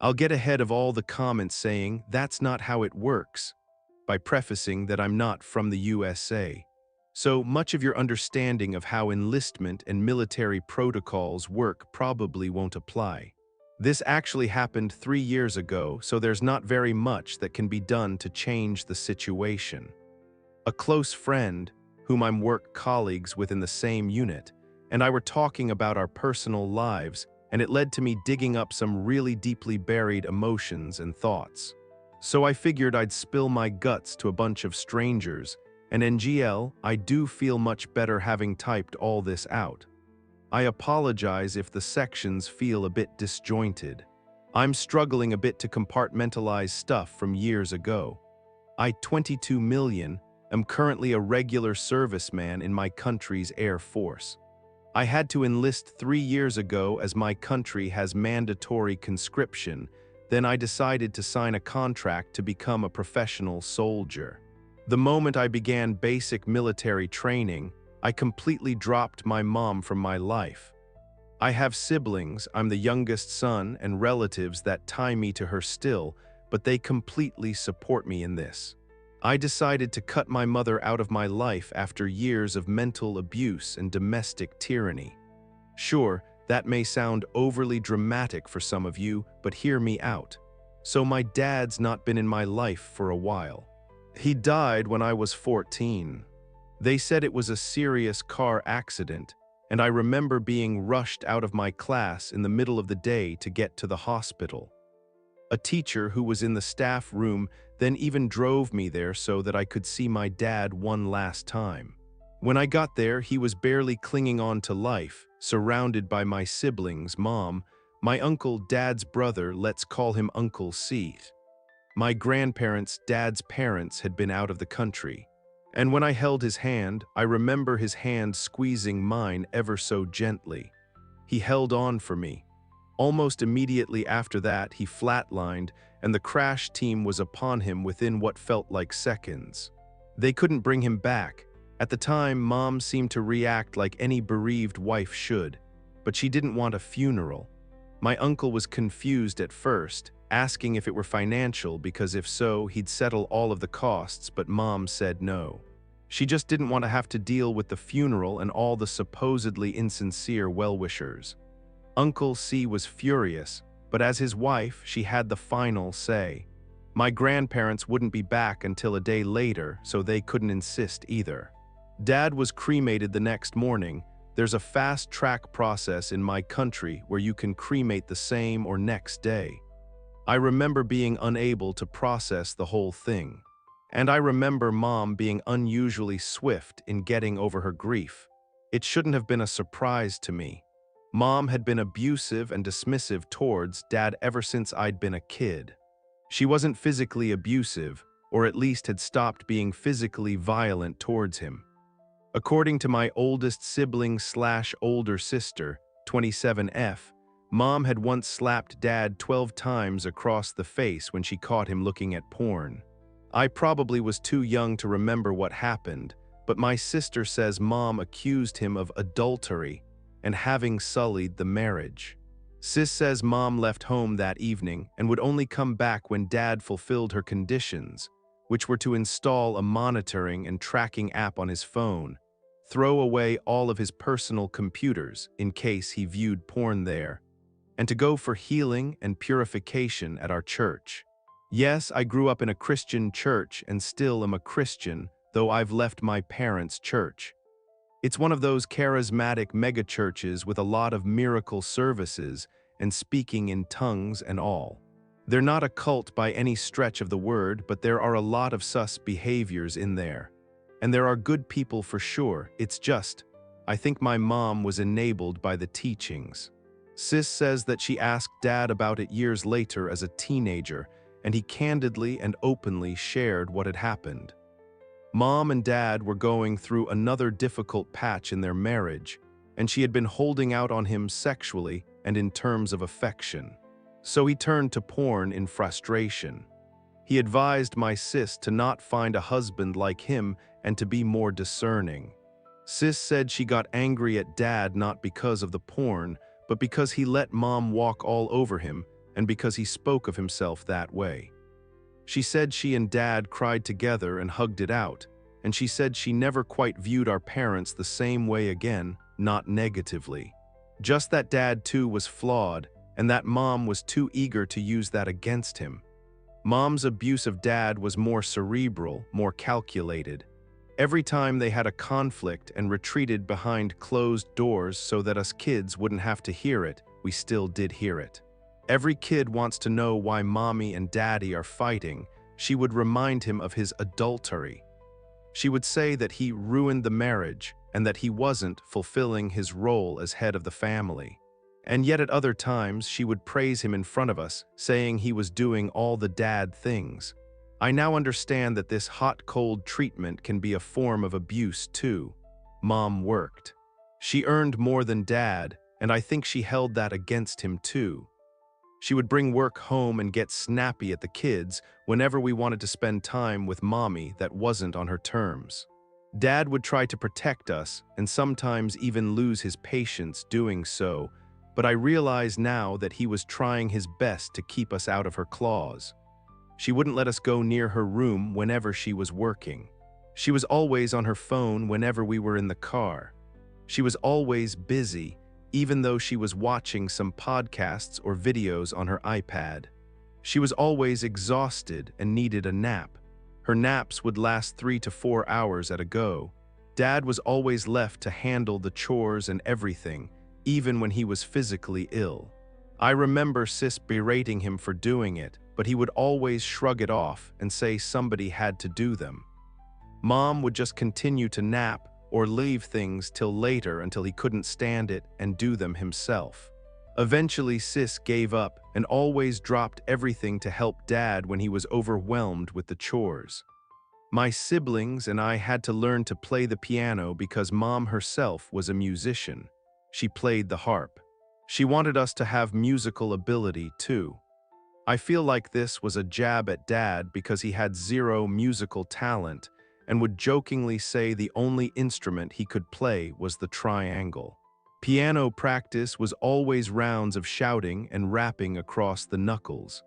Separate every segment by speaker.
Speaker 1: I'll get ahead of all the comments saying, "That's not how it works," by prefacing that I'm not from the USA. So much of your understanding of how enlistment and military protocols work probably won't apply. This actually happened 3 years ago, so there's not very much that can be done to change the situation. A close friend, whom I'm work colleagues with in the same unit, and I were talking about our personal lives, and it led to me digging up some really deeply buried emotions and thoughts. So I figured I'd spill my guts to a bunch of strangers, and NGL, I do feel much better having typed all this out. I apologize if the sections feel a bit disjointed. I'm struggling a bit to compartmentalize stuff from years ago. I, 22 million, am currently a regular serviceman in my country's Air Force. I had to enlist 3 years ago as my country has mandatory conscription. Then I decided to sign a contract to become a professional soldier. The moment I began basic military training, I completely dropped my mom from my life. I have siblings, I'm the youngest son, and relatives that tie me to her still, but they completely support me in this. I decided to cut my mother out of my life after years of mental abuse and domestic tyranny. Sure, that may sound overly dramatic for some of you, but hear me out. So my dad's not been in my life for a while. He died when I was 14. They said it was a serious car accident, and I remember being rushed out of my class in the middle of the day to get to the hospital. A teacher who was in the staff room then even drove me there so that I could see my dad one last time. When I got there, he was barely clinging on to life, surrounded by my siblings, mom, my uncle, dad's brother, let's call him Uncle Seth. My grandparents, dad's parents, had been out of the country. And when I held his hand, I remember his hand squeezing mine ever so gently. He held on for me. Almost immediately after that, he flatlined, and the crash team was upon him within what felt like seconds. They couldn't bring him back. At the time, Mom seemed to react like any bereaved wife should, but she didn't want a funeral. My uncle was confused at first, asking if it were financial because if so, he'd settle all of the costs, but Mom said no. She just didn't want to have to deal with the funeral and all the supposedly insincere well-wishers. Uncle C was furious, but as his wife, she had the final say. My grandparents wouldn't be back until a day later, so they couldn't insist either. Dad was cremated the next morning. There's a fast-track process in my country where you can cremate the same or next day. I remember being unable to process the whole thing. And I remember Mom being unusually swift in getting over her grief. It shouldn't have been a surprise to me. Mom had been abusive and dismissive towards Dad ever since I'd been a kid. She wasn't physically abusive, or at least had stopped being physically violent towards him. According to my oldest sibling/older sister, 27F, Mom had once slapped Dad 12 times across the face when she caught him looking at porn. I probably was too young to remember what happened, but my sister says Mom accused him of adultery and having sullied the marriage. Sis says Mom left home that evening and would only come back when Dad fulfilled her conditions, which were to install a monitoring and tracking app on his phone, throw away all of his personal computers in case he viewed porn there, and to go for healing and purification at our church. Yes, I grew up in a Christian church and still am a Christian, though I've left my parents' church. It's one of those charismatic megachurches with a lot of miracle services and speaking in tongues and all. They're not a cult by any stretch of the word, but there are a lot of sus behaviors in there. And there are good people for sure, it's just, I think my mom was enabled by the teachings. Sis says that she asked Dad about it years later as a teenager, and he candidly and openly shared what had happened. Mom and Dad were going through another difficult patch in their marriage, and she had been holding out on him sexually and in terms of affection. So he turned to porn in frustration. He advised my sis to not find a husband like him and to be more discerning. Sis said she got angry at Dad not because of the porn, but because he let Mom walk all over him, and because he spoke of himself that way. She said she and Dad cried together and hugged it out, and she said she never quite viewed our parents the same way again, not negatively. Just that Dad too was flawed, and that Mom was too eager to use that against him. Mom's abuse of Dad was more cerebral, more calculated. Every time they had a conflict and retreated behind closed doors so that us kids wouldn't have to hear it, we still did hear it. Every kid wants to know why Mommy and Daddy are fighting. She would remind him of his adultery. She would say that he ruined the marriage and that he wasn't fulfilling his role as head of the family. And yet at other times she would praise him in front of us, saying he was doing all the dad things. I now understand that this hot-cold treatment can be a form of abuse too. Mom worked. She earned more than Dad, and I think she held that against him too. She would bring work home and get snappy at the kids whenever we wanted to spend time with Mommy that wasn't on her terms. Dad would try to protect us and sometimes even lose his patience doing so, but I realize now that he was trying his best to keep us out of her claws. She wouldn't let us go near her room whenever she was working. She was always on her phone whenever we were in the car. She was always busy, even though she was watching some podcasts or videos on her iPad. She was always exhausted and needed a nap. Her naps would last 3 to 4 hours at a go. Dad was always left to handle the chores and everything, even when he was physically ill. I remember Sis berating him for doing it, but he would always shrug it off and say somebody had to do them. Mom would just continue to nap or leave things till later until he couldn't stand it and do them himself. Eventually, Sis gave up and always dropped everything to help Dad when he was overwhelmed with the chores. My siblings and I had to learn to play the piano because Mom herself was a musician. She played the harp. She wanted us to have musical ability too. I feel like this was a jab at Dad because he had zero musical talent and would jokingly say the only instrument he could play was the triangle. Piano practice was always rounds of shouting and rapping across the knuckles.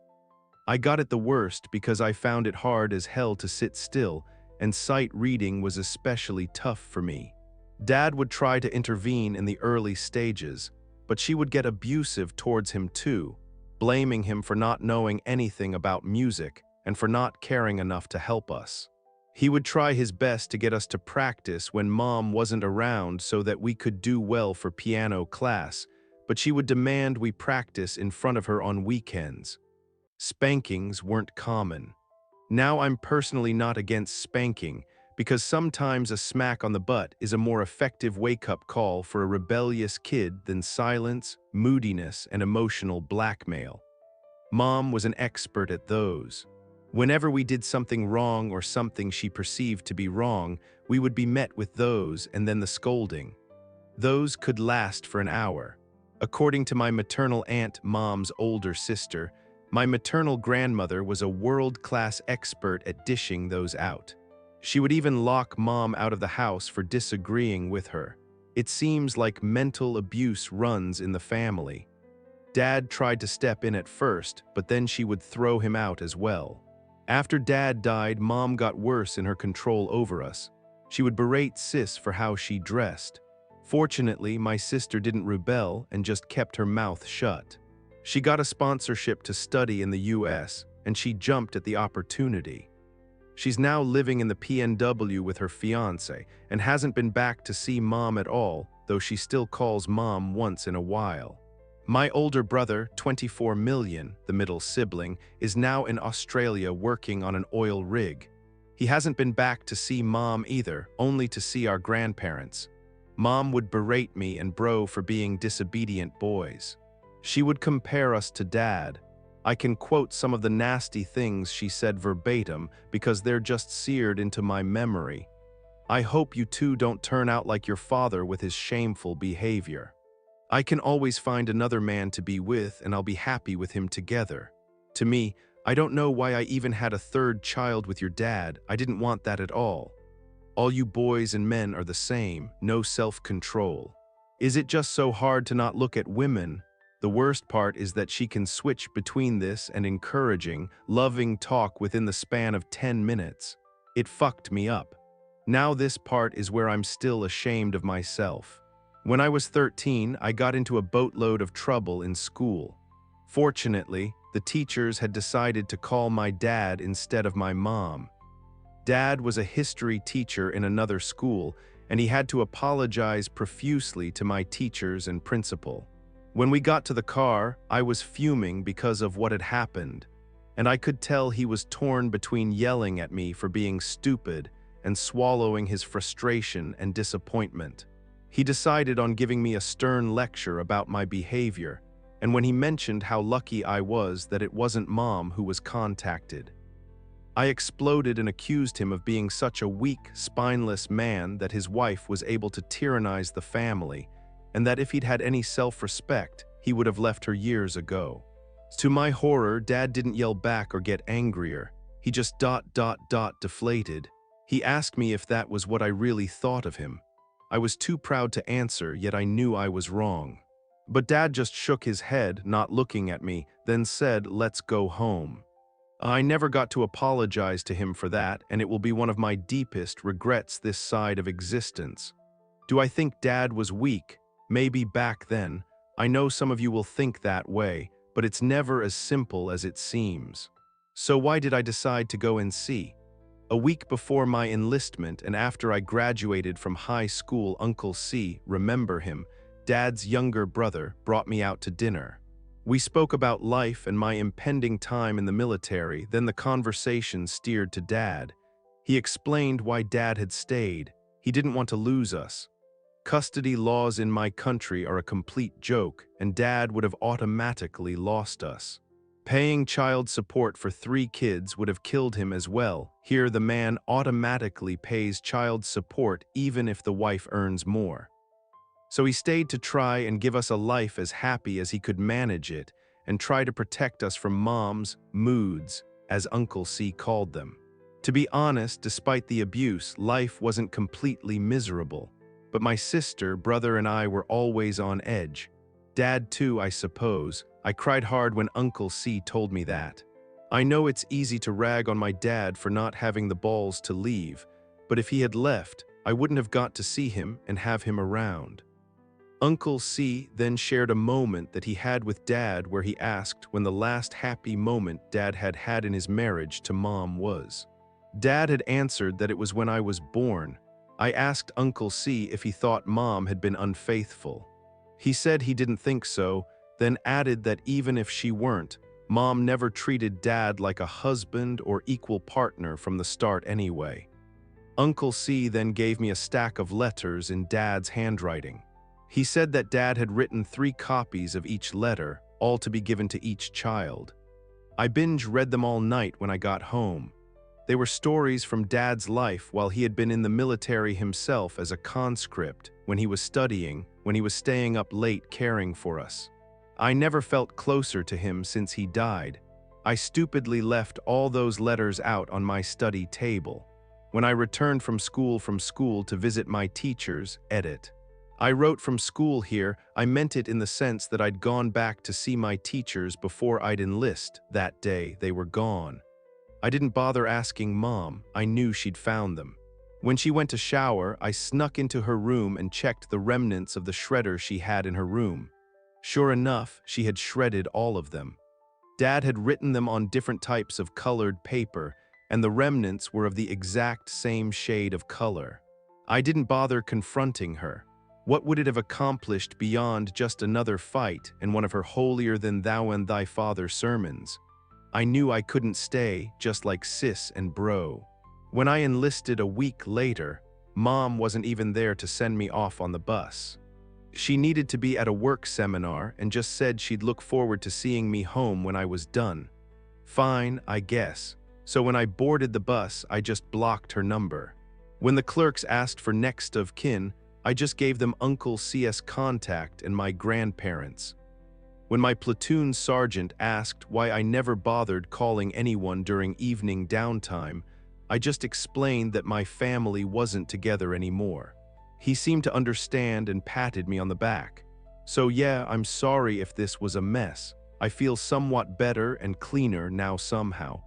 Speaker 1: I got it the worst because I found it hard as hell to sit still, and sight reading was especially tough for me. Dad would try to intervene in the early stages, but she would get abusive towards him too, blaming him for not knowing anything about music and for not caring enough to help us. He would try his best to get us to practice when Mom wasn't around so that we could do well for piano class, but she would demand we practice in front of her on weekends. Spankings weren't common. Now I'm personally not against spanking, because sometimes a smack on the butt is a more effective wake-up call for a rebellious kid than silence, moodiness, and emotional blackmail. Mom was an expert at those. Whenever we did something wrong or something she perceived to be wrong, we would be met with those and then the scolding. Those could last for an hour. According to my maternal aunt, Mom's older sister, my maternal grandmother was a world-class expert at dishing those out. She would even lock Mom out of the house for disagreeing with her. It seems like mental abuse runs in the family. Dad tried to step in at first, but then she would throw him out as well. After Dad died, Mom got worse in her control over us. She would berate Sis for how she dressed. Fortunately, my sister didn't rebel and just kept her mouth shut. She got a sponsorship to study in the US, and she jumped at the opportunity. She's now living in the PNW with her fiancé and hasn't been back to see Mom at all, though she still calls Mom once in a while. My older brother, 24 million, the middle sibling, is now in Australia working on an oil rig. He hasn't been back to see Mom either, only to see our grandparents. Mom would berate me and bro for being disobedient boys. She would compare us to Dad. I can quote some of the nasty things she said verbatim because they're just seared into my memory. I hope you two don't turn out like your father with his shameful behavior. I can always find another man to be with and I'll be happy with him together. To me, I don't know why I even had a third child with your dad. I didn't want that at all. All you boys and men are the same, no self-control. Is it just so hard to not look at women, The worst part is that she can switch between this and encouraging, loving talk within the span of 10 minutes. It fucked me up. Now this part is where I'm still ashamed of myself. When I was 13, I got into a boatload of trouble in school. Fortunately, the teachers had decided to call my dad instead of my mom. Dad was a history teacher in another school, and he had to apologize profusely to my teachers and principal. When we got to the car, I was fuming because of what had happened, and I could tell he was torn between yelling at me for being stupid and swallowing his frustration and disappointment. He decided on giving me a stern lecture about my behavior, and when he mentioned how lucky I was that it wasn't Mom who was contacted, I exploded and accused him of being such a weak, spineless man that his wife was able to tyrannize the family, and that if he'd had any self-respect, he would have left her years ago. To my horror, Dad didn't yell back or get angrier. He just deflated. He asked me if that was what I really thought of him. I was too proud to answer, yet I knew I was wrong. But Dad just shook his head, not looking at me, then said, "Let's go home." I never got to apologize to him for that, and it will be one of my deepest regrets this side of existence. Do I think Dad was weak? Maybe back then. I know some of you will think that way, but it's never as simple as it seems. So why did I decide to go and see? A week before my enlistment and after I graduated from high school, Uncle C, remember him, Dad's younger brother, brought me out to dinner. We spoke about life and my impending time in the military, then the conversation steered to Dad. He explained why Dad had stayed. He didn't want to lose us. Custody laws in my country are a complete joke, and Dad would have automatically lost us. Paying child support for 3 kids would have killed him as well. Here the man automatically pays child support even if the wife earns more. So he stayed to try and give us a life as happy as he could manage it and try to protect us from Mom's moods, as Uncle C called them. To be honest, despite the abuse, life wasn't completely miserable. But my sister, brother, and I were always on edge. Dad too, I suppose. I cried hard when Uncle C told me that. I know it's easy to rag on my dad for not having the balls to leave, but if he had left, I wouldn't have got to see him and have him around. Uncle C then shared a moment that he had with Dad where he asked when the last happy moment Dad had had in his marriage to Mom was. Dad had answered that it was when I was born. I asked Uncle C if he thought Mom had been unfaithful. He said he didn't think so, then added that even if she weren't, Mom never treated Dad like a husband or equal partner from the start anyway. Uncle C then gave me a stack of letters in Dad's handwriting. He said that Dad had written 3 copies of each letter, all to be given to each child. I binge read them all night when I got home. They were stories from Dad's life while he had been in the military himself as a conscript, when he was studying, when he was staying up late caring for us. I never felt closer to him since he died. I stupidly left all those letters out on my study table. When I returned from school to visit my teachers, edit. I wrote from school here, I meant it in the sense that I'd gone back to see my teachers before I'd enlist. That day, they were gone. I didn't bother asking Mom, I knew she'd found them. When she went to shower, I snuck into her room and checked the remnants of the shredder she had in her room. Sure enough, she had shredded all of them. Dad had written them on different types of colored paper, and the remnants were of the exact same shade of color. I didn't bother confronting her. What would it have accomplished beyond just another fight and one of her holier-than-thou and thy father sermons? I knew I couldn't stay, just like sis and bro. When I enlisted a week later, Mom wasn't even there to send me off on the bus. She needed to be at a work seminar and just said she'd look forward to seeing me home when I was done. Fine, I guess. So when I boarded the bus, I just blocked her number. When the clerks asked for next of kin, I just gave them Uncle C's contact and my grandparents. When my platoon sergeant asked why I never bothered calling anyone during evening downtime, I just explained that my family wasn't together anymore. He seemed to understand and patted me on the back. So yeah, I'm sorry if this was a mess. I feel somewhat better and cleaner now somehow.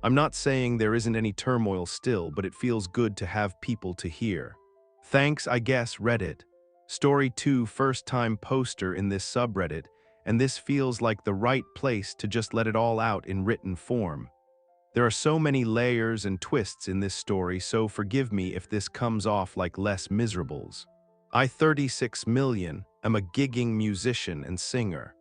Speaker 1: I'm not saying there isn't any turmoil still, but it feels good to have people to hear. Thanks, I guess, Reddit. Story 2 first-time poster in this subreddit, and this feels like the right place to just let it all out in written form. There are so many layers and twists in this story, so forgive me if this comes off like less miserables. I, 36 million, am a gigging musician and singer.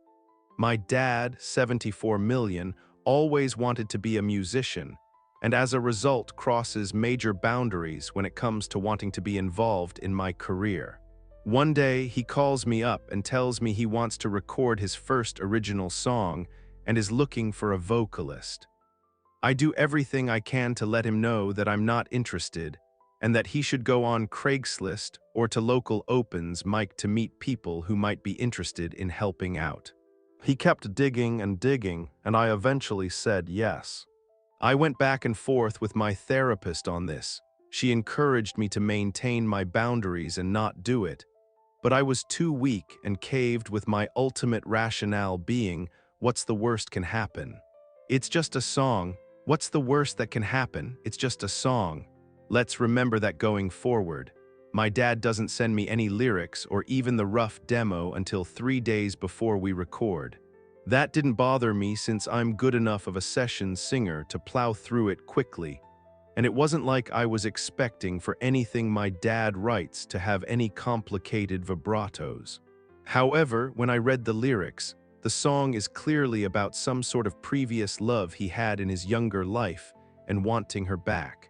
Speaker 1: My dad, 74 million, always wanted to be a musician, and as a result crosses major boundaries when it comes to wanting to be involved in my career. One day, he calls me up and tells me he wants to record his first original song and is looking for a vocalist. I do everything I can to let him know that I'm not interested and that he should go on Craigslist or to local opens mic to meet people who might be interested in helping out. He kept digging and digging, and I eventually said yes. I went back and forth with my therapist on this. She encouraged me to maintain my boundaries and not do it, but I was too weak and caved with my ultimate rationale being, what's the worst can happen? It's just a song. What's the worst that can happen? It's just a song. Let's remember that going forward. My dad doesn't send me any lyrics or even the rough demo until 3 days before we record. That didn't bother me since I'm good enough of a session singer to plow through it quickly, and it wasn't like I was expecting for anything my dad writes to have any complicated vibratos. However, when I read the lyrics, the song is clearly about some sort of previous love he had in his younger life and wanting her back.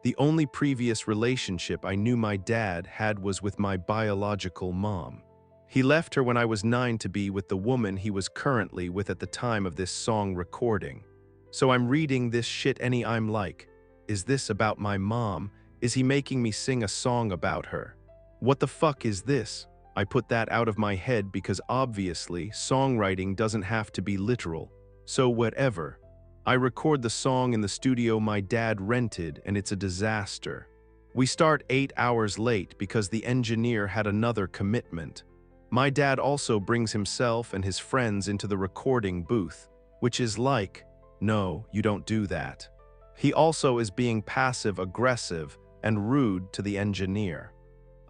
Speaker 1: The only previous relationship I knew my dad had was with my biological mom. He left her when I was 9 to be with the woman he was currently with at the time of this song recording. So I'm reading this shit and I'm like, is this about my mom? Is he making me sing a song about her? What the fuck is this? I put that out of my head because obviously songwriting doesn't have to be literal. So whatever. I record the song in the studio my dad rented and it's a disaster. We start 8 hours late because the engineer had another commitment. My dad also brings himself and his friends into the recording booth, which is like, no, you don't do that. He also is being passive-aggressive and rude to the engineer.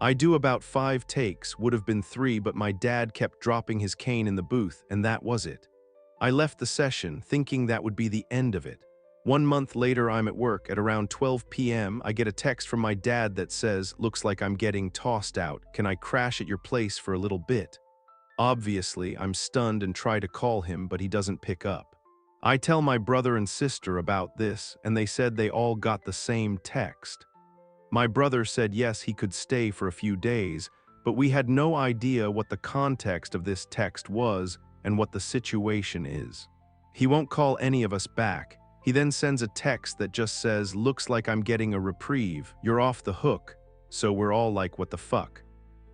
Speaker 1: I do about 5 takes, would have been 3, but my dad kept dropping his cane in the booth, and that was it. I left the session thinking that would be the end of it. 1 month later, I'm at work. At around 12 p.m., I get a text from my dad that says, looks like I'm getting tossed out. Can I crash at your place for a little bit? Obviously, I'm stunned and try to call him, but he doesn't pick up. I tell my brother and sister about this, and they said they all got the same text. My brother said yes, he could stay for a few days, but we had no idea what the context of this text was and what the situation is. He won't call any of us back. He then sends a text that just says, looks like I'm getting a reprieve, you're off the hook. So we're all like, what the fuck?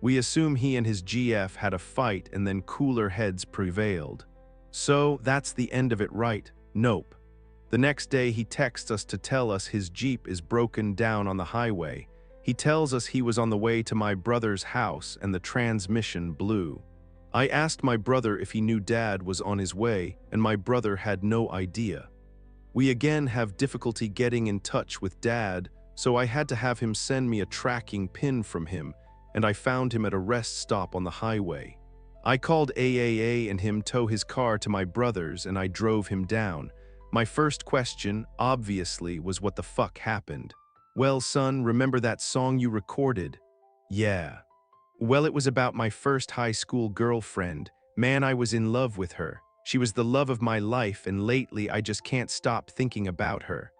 Speaker 1: We assume he and his GF had a fight and then cooler heads prevailed. So that's the end of it, right? Nope. The next day he texts us to tell us his Jeep is broken down on the highway. He tells us he was on the way to my brother's house and the transmission blew. I asked my brother if he knew Dad was on his way, and my brother had no idea. We again have difficulty getting in touch with Dad, so I had to have him send me a tracking pin from him, and I found him at a rest stop on the highway. I called AAA and him tow his car to my brother's, and I drove him down. My first question, obviously, was what the fuck happened. Well, son, remember that song you recorded? Yeah. Well, it was about my first high school girlfriend. Man, I was in love with her. She was the love of my life, and lately I just can't stop thinking about her.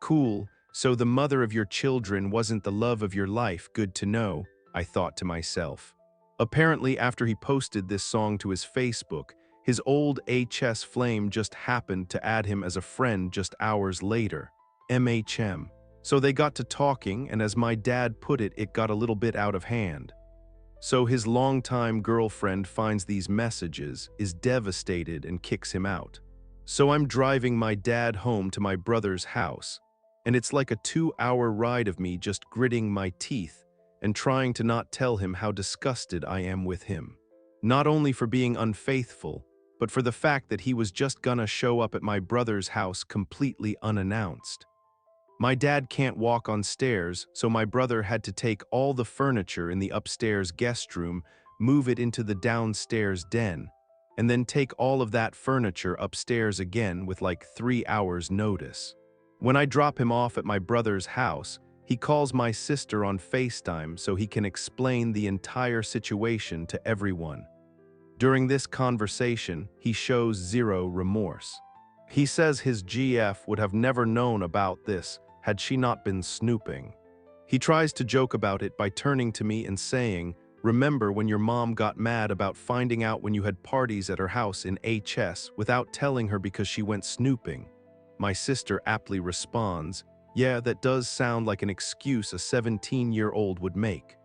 Speaker 1: Cool, so the mother of your children wasn't the love of your life, good to know, I thought to myself. Apparently, after he posted this song to his Facebook, his old HS flame just happened to add him as a friend just hours later. MHM. So they got to talking, and as my dad put it, it got a little bit out of hand. So his longtime girlfriend finds these messages, is devastated, and kicks him out. So I'm driving my dad home to my brother's house, and it's like a 2-hour ride of me just gritting my teeth and trying to not tell him how disgusted I am with him. Not only for being unfaithful, but for the fact that he was just gonna show up at my brother's house completely unannounced. My dad can't walk on stairs, so my brother had to take all the furniture in the upstairs guest room, move it into the downstairs den, and then take all of that furniture upstairs again with like 3 hours notice. When I drop him off at my brother's house, he calls my sister on FaceTime so he can explain the entire situation to everyone. During this conversation, he shows zero remorse. He says his GF would have never known about this had she not been snooping. He tries to joke about it by turning to me and saying, "Remember when your mom got mad about finding out when you had parties at her house in HS without telling her because she went snooping?" My sister aptly responds, "Yeah, that does sound like an excuse a 17-year-old would make."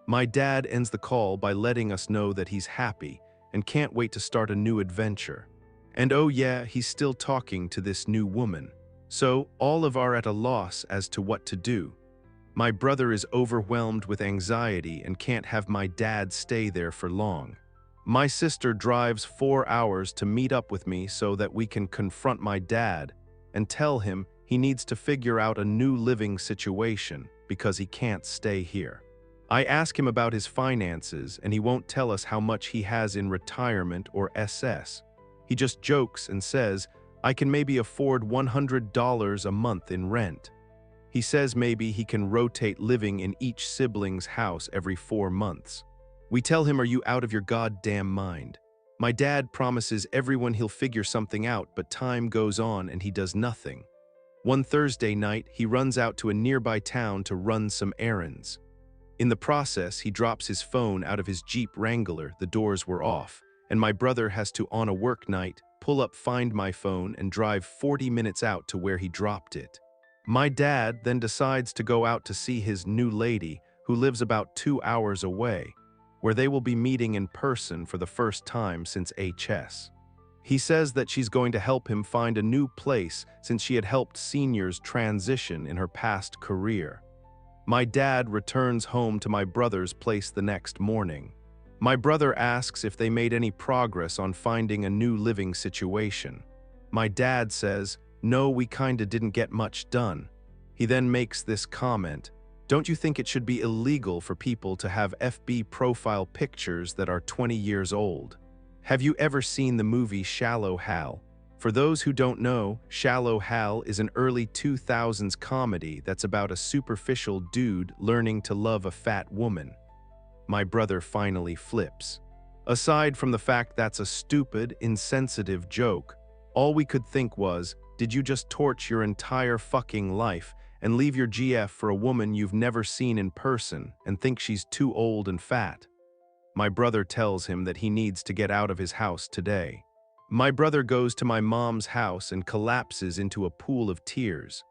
Speaker 1: My dad ends the call by letting us know that he's happy and can't wait to start a new adventure. And oh yeah, he's still talking to this new woman. So, all of us are at a loss as to what to do. My brother is overwhelmed with anxiety and can't have my dad stay there for long. My sister drives 4 hours to meet up with me so that we can confront my dad and tell him he needs to figure out a new living situation because he can't stay here. I ask him about his finances and he won't tell us how much he has in retirement or SS. He just jokes and says, "I can maybe afford $100 a month in rent." He says maybe he can rotate living in each sibling's house every 4 months. We tell him, "Are you out of your goddamn mind?" My dad promises everyone he'll figure something out, but time goes on and he does nothing. One Thursday night, he runs out to a nearby town to run some errands. In the process, he drops his phone out of his Jeep Wrangler, the doors were off, and my brother has to, on a work night, pull up Find My Phone and drive 40 minutes out to where he dropped it. My dad then decides to go out to see his new lady, who lives about 2 hours away, where they will be meeting in person for the first time since HS. He says that she's going to help him find a new place since she had helped seniors transition in her past career. My dad returns home to my brother's place the next morning. My brother asks if they made any progress on finding a new living situation. My dad says, "No, we kinda didn't get much done." He then makes this comment, "Don't you think it should be illegal for people to have FB profile pictures that are 20 years old? Have you ever seen the movie Shallow Hal? For those who don't know, Shallow Hal is an early 2000s comedy that's about a superficial dude learning to love a fat woman." My brother finally flips. Aside from the fact that's a stupid, insensitive joke, all we could think was, did you just torch your entire fucking life and leave your GF for a woman you've never seen in person and think she's too old and fat? My brother tells him that he needs to get out of his house today. My brother goes to my mom's house and collapses into a pool of tears.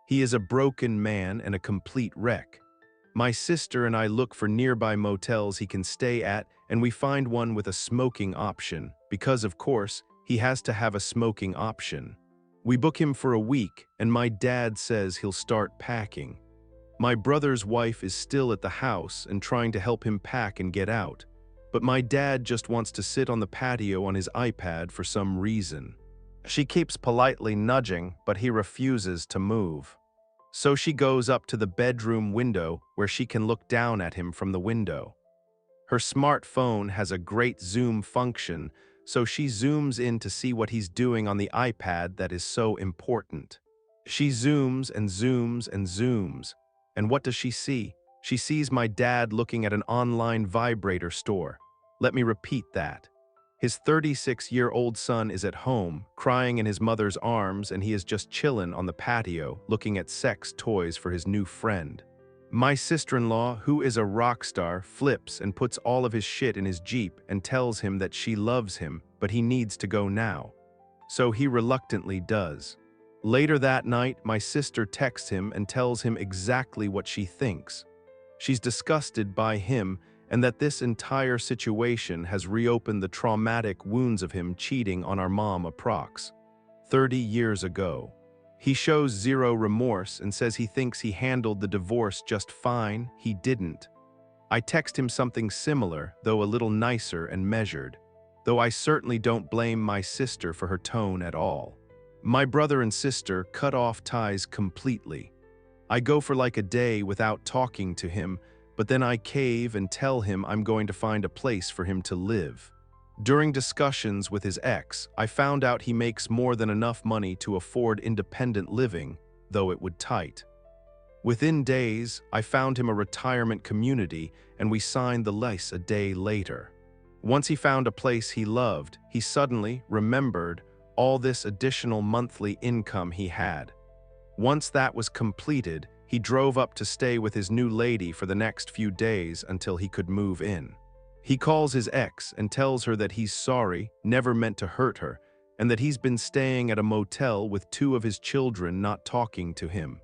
Speaker 1: He is a broken man and a complete wreck. My sister and I look for nearby motels he can stay at, and we find one with a smoking option, because of course, he has to have a smoking option. We book him for a week, and my dad says he'll start packing. My brother's wife is still at the house and trying to help him pack and get out. But my dad just wants to sit on the patio on his iPad for some reason. She keeps politely nudging, but he refuses to move. So she goes up to the bedroom window where she can look down at him from the window. Her smartphone has a great zoom function, so she zooms in to see what he's doing on the iPad that is so important. She zooms and zooms and zooms. And what does she see? She sees my dad looking at an online vibrator store. Let me repeat that. His 36-year-old son is at home, crying in his mother's arms, and he is just chillin' on the patio, looking at sex toys for his new friend. My sister-in-law, who is a rock star, flips and puts all of his shit in his Jeep and tells him that she loves him, but he needs to go now. So he reluctantly does. Later that night, my sister texts him and tells him exactly what she thinks. She's disgusted by him and that this entire situation has reopened the traumatic wounds of him cheating on our mom approx. 30 years ago. He shows zero remorse and says he thinks he handled the divorce just fine. He didn't. I text him something similar, though a little nicer and measured, though I certainly don't blame my sister for her tone at all. My brother and sister cut off ties completely. I go for like a day without talking to him, but then I cave and tell him I'm going to find a place for him to live. During discussions with his ex, I found out he makes more than enough money to afford independent living, though it would tight. Within days, I found him a retirement community and we signed the lease a day later. Once he found a place he loved, he suddenly remembered all this additional monthly income he had. Once that was completed, he drove up to stay with his new lady for the next few days until he could move in. He calls his ex and tells her that he's sorry, never meant to hurt her, and that he's been staying at a motel with 2 of his children not talking to him.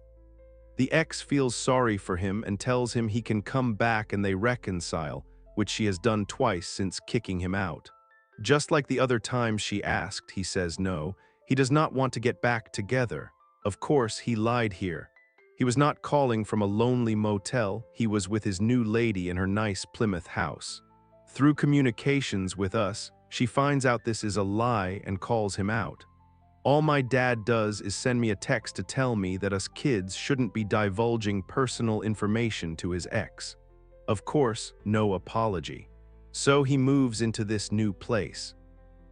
Speaker 1: The ex feels sorry for him and tells him he can come back and they reconcile, which she has done twice since kicking him out. Just like the other times she asked, he says no, he does not want to get back together. Of course, he lied here. He was not calling from a lonely motel, he was with his new lady in her nice Plymouth house. Through communications with us, she finds out this is a lie and calls him out. All my dad does is send me a text to tell me that us kids shouldn't be divulging personal information to his ex. Of course, no apology. So he moves into this new place.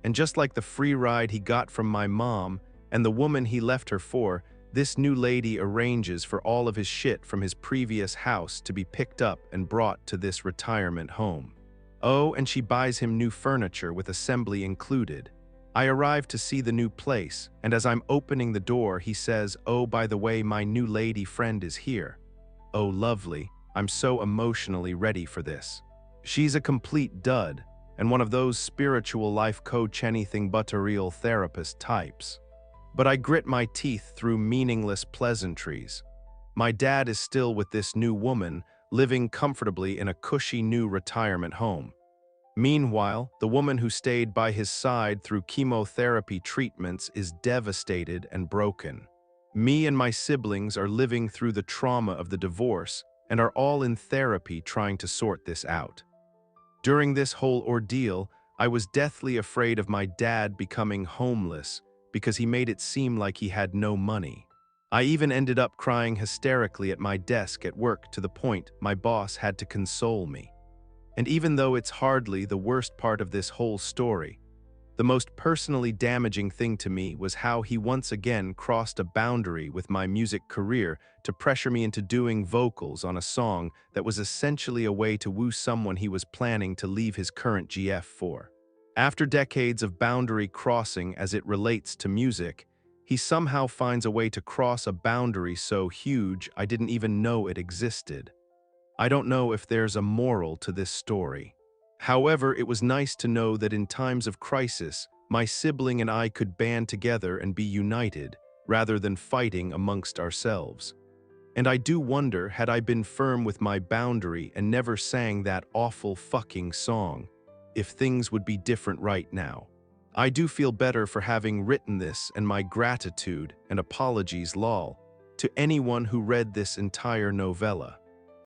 Speaker 1: And just like the free ride he got from my mom and the woman he left her for, this new lady arranges for all of his shit from his previous house to be picked up and brought to this retirement home. Oh, and she buys him new furniture with assembly included. I arrive to see the new place, and as I'm opening the door, he says, "Oh, by the way, my new lady friend is here." Oh, lovely. I'm so emotionally ready for this. She's a complete dud, and one of those spiritual life coach anything but a real therapist types. But I grit my teeth through meaningless pleasantries. My dad is still with this new woman, living comfortably in a cushy new retirement home. Meanwhile, the woman who stayed by his side through chemotherapy treatments is devastated and broken. Me and my siblings are living through the trauma of the divorce and are all in therapy trying to sort this out. During this whole ordeal, I was deathly afraid of my dad becoming homeless because he made it seem like he had no money. I even ended up crying hysterically at my desk at work to the point my boss had to console me. And even though it's hardly the worst part of this whole story, the most personally damaging thing to me was how he once again crossed a boundary with my music career to pressure me into doing vocals on a song that was essentially a way to woo someone he was planning to leave his current GF for. After decades of boundary crossing as it relates to music, he somehow finds a way to cross a boundary so huge I didn't even know it existed. I don't know if there's a moral to this story. However, it was nice to know that in times of crisis, my sibling and I could band together and be united, rather than fighting amongst ourselves. And I do wonder, had I been firm with my boundary and never sang that awful fucking song, if things would be different right now. I do feel better for having written this, and my gratitude and apologies lol to anyone who read this entire novella.